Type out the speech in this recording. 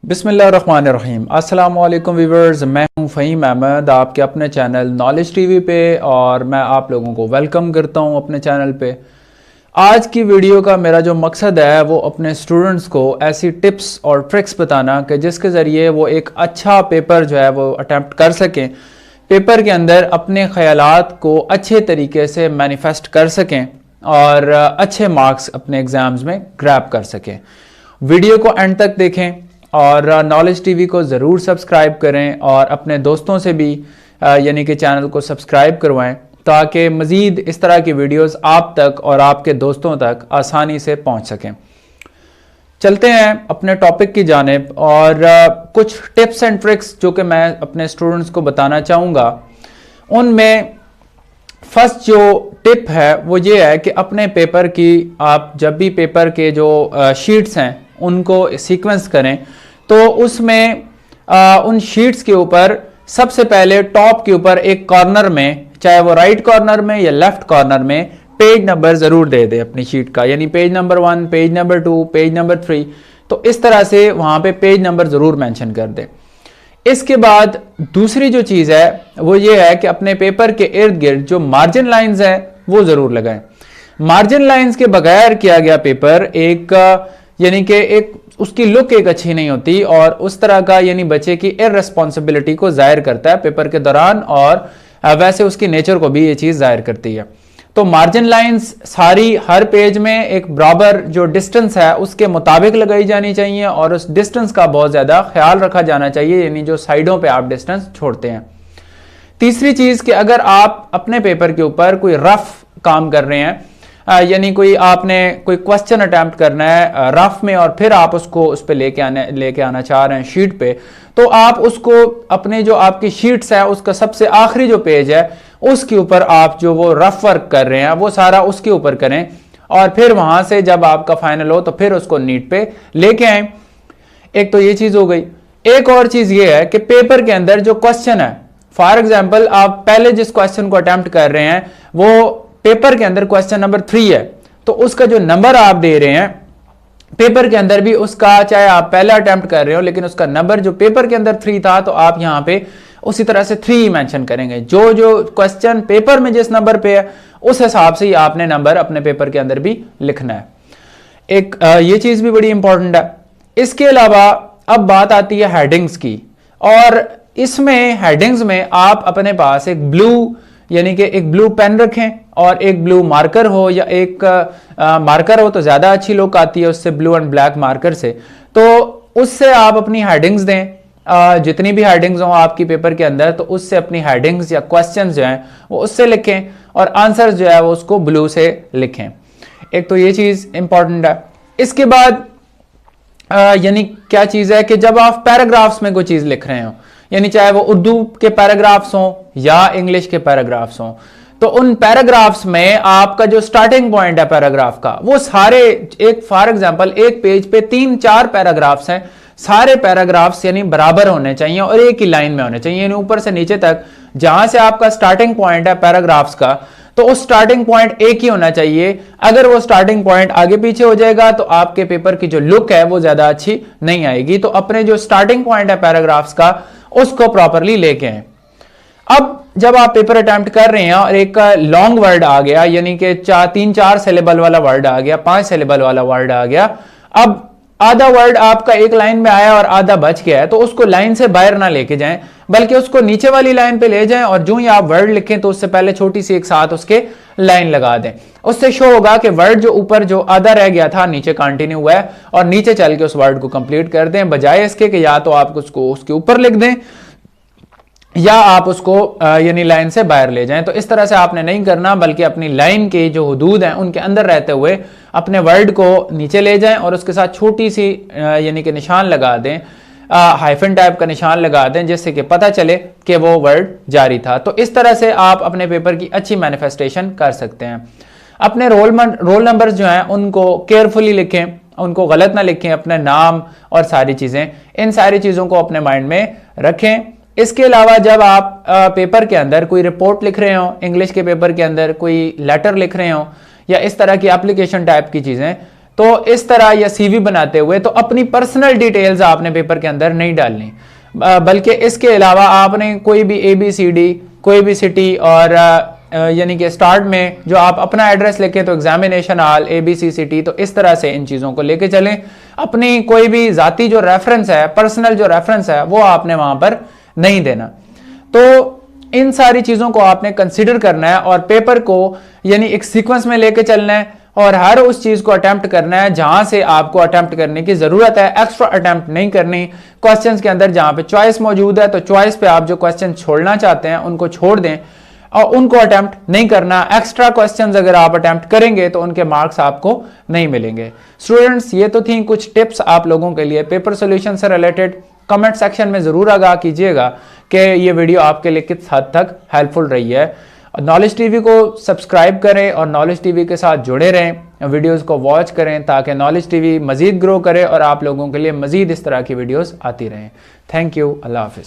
बिस्मिल्लाहिर्रहमानिर्रहीम। अस्सलाम वालेकुम व्यूअर्स, मैं हूं फ़हीम अहमद आपके अपने चैनल नॉलेज टीवी पे और मैं आप लोगों को वेलकम करता हूं अपने चैनल पे। आज की वीडियो का मेरा जो मकसद है वो अपने स्टूडेंट्स को ऐसी टिप्स और ट्रिक्स बताना कि जिसके ज़रिए वो एक अच्छा पेपर जो है वो अटैम्प्ट कर सकें, पेपर के अंदर अपने ख़यालात को अच्छे तरीके से मैनिफेस्ट कर सकें और अच्छे मार्क्स अपने एग्ज़ाम्स में ग्रैब कर सकें। वीडियो को एंड तक देखें और नॉलेज टीवी को ज़रूर सब्सक्राइब करें और अपने दोस्तों से भी यानी कि चैनल को सब्सक्राइब करवाएं ताकि मज़ीद इस तरह की वीडियोस आप तक और आपके दोस्तों तक आसानी से पहुंच सकें। चलते हैं अपने टॉपिक की जानिब और कुछ टिप्स एंड ट्रिक्स जो कि मैं अपने स्टूडेंट्स को बताना चाहूँगा। उनमें फर्स्ट जो टिप है वो ये है कि अपने पेपर की आप जब भी पेपर के जो शीट्स हैं उनको सीक्वेंस करें तो उसमें उन शीट्स के ऊपर सबसे पहले टॉप के ऊपर एक कॉर्नर में, चाहे वो राइट कॉर्नर में या लेफ्ट कॉर्नर में, पेज नंबर ज़रूर दे दे अपनी शीट का, यानी page number 1, page number 2, page number 3। तो इस तरह से वहाँ पे पेज नंबर ज़रूर मेंशन कर दे। इसके बाद दूसरी जो चीज़ है वो ये है कि अपने पेपर के इर्द गिर्द जो मार्जिन लाइंस हैं वो ज़रूर लगाएं। मार्जिन लाइंस के बगैर किया गया पेपर एक यानी कि एक उसकी लुक एक अच्छी नहीं होती और उस तरह का यानी बच्चे की इररिस्पॉन्सिबिलिटी को जाहिर करता है पेपर के दौरान और वैसे उसकी नेचर को भी ये चीज़ जाहिर करती है। तो मार्जिन लाइंस सारी हर पेज में एक बराबर जो डिस्टेंस है उसके मुताबिक लगाई जानी चाहिए और उस डिस्टेंस का बहुत ज़्यादा ख्याल रखा जाना चाहिए, यानी जो साइडों पे आप डिस्टेंस छोड़ते हैं। तीसरी चीज़ कि अगर आप अपने पेपर के ऊपर कोई रफ काम कर रहे हैं, यानी कोई आपने कोई क्वेश्चन अटैम्प्ट करना है रफ में और फिर आप उसको उस पर लेके आना चाह रहे हैं शीट पे, तो आप उसको अपने जो आपकी शीट्स है उसका सबसे आखिरी जो पेज है उसके ऊपर आप जो वो रफ वर्क कर रहे हैं वो सारा उसके ऊपर करें और फिर वहां से जब आपका फाइनल हो तो फिर उसको नीट पे लेके आए। एक तो ये चीज हो गई। एक और चीज ये है कि पेपर के अंदर जो क्वेश्चन है, फॉर एग्जाम्पल आप पहले जिस क्वेश्चन को अटेम्प्ट कर रहे हैं वो पेपर के अंदर क्वेश्चन नंबर 3 है, तो उसका जो नंबर आप दे रहे हैं पेपर के अंदर भी उसका, चाहे आप पहला अटेम्प्ट कर रहे हो लेकिन उसका नंबर जो पेपर के अंदर 3 था तो आप यहां पे उसी तरह से 3 मेंशन करेंगे। जो जो क्वेश्चन पेपर में जिस नंबर पे है उस हिसाब से ही आपने नंबर अपने पेपर के अंदर भी लिखना है। एक ये चीज भी बड़ी इंपॉर्टेंट है। इसके अलावा अब बात आती है हेडिंग्स की, और इसमें हेडिंग्स में आप अपने पास एक ब्लू यानी कि एक ब्लू पेन रखें और एक ब्लू मार्कर हो, या एक मार्कर हो तो ज्यादा अच्छी लुक आती है उससे, ब्लू एंड ब्लैक मार्कर से। तो उससे आप अपनी हेडिंग्स दें, जितनी भी हेडिंग्स हो आपकी पेपर के अंदर तो उससे अपनी हेडिंग्स या क्वेश्चंस जो हैं वो उससे लिखें और आंसर जो है वो उसको ब्लू से लिखें। एक तो ये चीज इंपॉर्टेंट है। इसके बाद यानी क्या चीज है कि जब आप पैराग्राफ्स में कोई चीज लिख रहे हो, यानी चाहे वो उर्दू के पैराग्राफ्स हों या इंग्लिश के पैराग्राफ्स हों, तो उन पैराग्राफ्स में आपका जो स्टार्टिंग पॉइंट है पैराग्राफ का वो सारे, एक फॉर एग्जांपल एक पेज पे 3-4 पैराग्राफ्स हैं, सारे पैराग्राफ्स यानी बराबर होने चाहिए और एक ही लाइन में होने चाहिए, यानी ऊपर से नीचे तक जहां से आपका स्टार्टिंग पॉइंट है पैराग्राफ्स का तो उस स्टार्टिंग पॉइंट एक ही होना चाहिए। अगर वो स्टार्टिंग पॉइंट आगे पीछे हो जाएगा तो आपके पेपर की जो लुक है वो ज्यादा अच्छी नहीं आएगी। तो अपने जो स्टार्टिंग पॉइंट है पैराग्राफ्स का उसको प्रॉपरली लेके आए। अब जब आप पेपर अटेम्प्ट कर रहे हैं और एक लॉन्ग वर्ड आ गया, यानी कि 3-4 सिलेबल वाला वर्ड आ गया, 5 सिलेबल वाला वर्ड आ गया, अब आधा वर्ड आपका एक लाइन में आया और आधा बच गया है, तो उसको लाइन से बाहर ना लेके जाएं बल्कि उसको नीचे वाली लाइन पे ले जाएं और जो ही आप वर्ड लिखें तो उससे पहले छोटी सी एक साथ उसके लाइन लगा दें। उससे शो होगा कि वर्ड जो ऊपर जो आधा रह गया था नीचे कंटिन्यू हुआ है और नीचे चल के उस वर्ड को कंप्लीट कर दें, बजाय इसके कि या तो आप उसको उसके ऊपर लिख दें या आप उसको यानी लाइन से बाहर ले जाएं। तो इस तरह से आपने नहीं करना, बल्कि अपनी लाइन के जो हुदूद हैं उनके अंदर रहते हुए अपने वर्ड को नीचे ले जाएं और उसके साथ छोटी सी यानी कि निशान लगा दें, हाइफन टाइप का निशान लगा दें, जिससे कि पता चले कि वो वर्ड जारी था। तो इस तरह से आप अपने पेपर की अच्छी मैनिफेस्टेशन कर सकते हैं। अपने रोल नंबर्स जो हैं उनको केयरफुली लिखें, उनको गलत ना लिखें, अपने नाम और सारी चीजें, इन सारी चीजों को अपने माइंड में रखें। इसके अलावा जब आप पेपर के अंदर कोई रिपोर्ट लिख रहे हो, इंग्लिश के पेपर के अंदर कोई लेटर लिख रहे हो या इस तरह की एप्लीकेशन टाइप की चीजें, तो इस तरह या सीवी बनाते हुए तो अपनी पर्सनल डिटेल्स आपने पेपर के अंदर नहीं डालनी, बल्कि इसके अलावा आपने कोई भी ABCD, कोई भी सिटी और यानी कि स्टार्ट में जो आप अपना एड्रेस लिखें तो एग्जामिनेशन हॉल ABC सिटी, तो इस तरह से इन चीज़ों को लेके चलें। अपनी कोई भी ज़ाती जो रेफरेंस है, पर्सनल जो रेफरेंस है, वो आपने वहाँ पर नहीं देना। तो इन सारी चीज़ों को आपने कंसिडर करना है और पेपर को यानी एक सीक्वेंस में लेके चलना है और हर उस चीज़ को अटेम्प्ट करना है जहां से आपको अटेम्प्ट करने की ज़रूरत है। एक्स्ट्रा अटेम्प्ट नहीं करनी। क्वेश्चंस के अंदर जहां पे चॉइस मौजूद है तो चॉइस पे आप जो क्वेश्चन छोड़ना चाहते हैं उनको छोड़ दें और उनको अटेम्प्ट नहीं करना। एक्स्ट्रा क्वेश्चंस अगर आप अटेम्प्ट करेंगे तो उनके मार्क्स आपको नहीं मिलेंगे। स्टूडेंट्स, ये तो थी कुछ टिप्स आप लोगों के लिए पेपर सोल्यूशन से रिलेटेड। कमेंट सेक्शन में ज़रूर आगाह कीजिएगा कि ये वीडियो आपके लिए किस हद तक हेल्पफुल रही है। नॉलेज टीवी को सब्सक्राइब करें और नॉलेज टीवी के साथ जुड़े रहें, वीडियोस को वॉच करें ताकि नॉलेज टीवी मज़ीद ग्रो करे और आप लोगों के लिए मज़ीद इस तरह की वीडियोस आती रहें। Thank you. अल्लाह हाफिज़।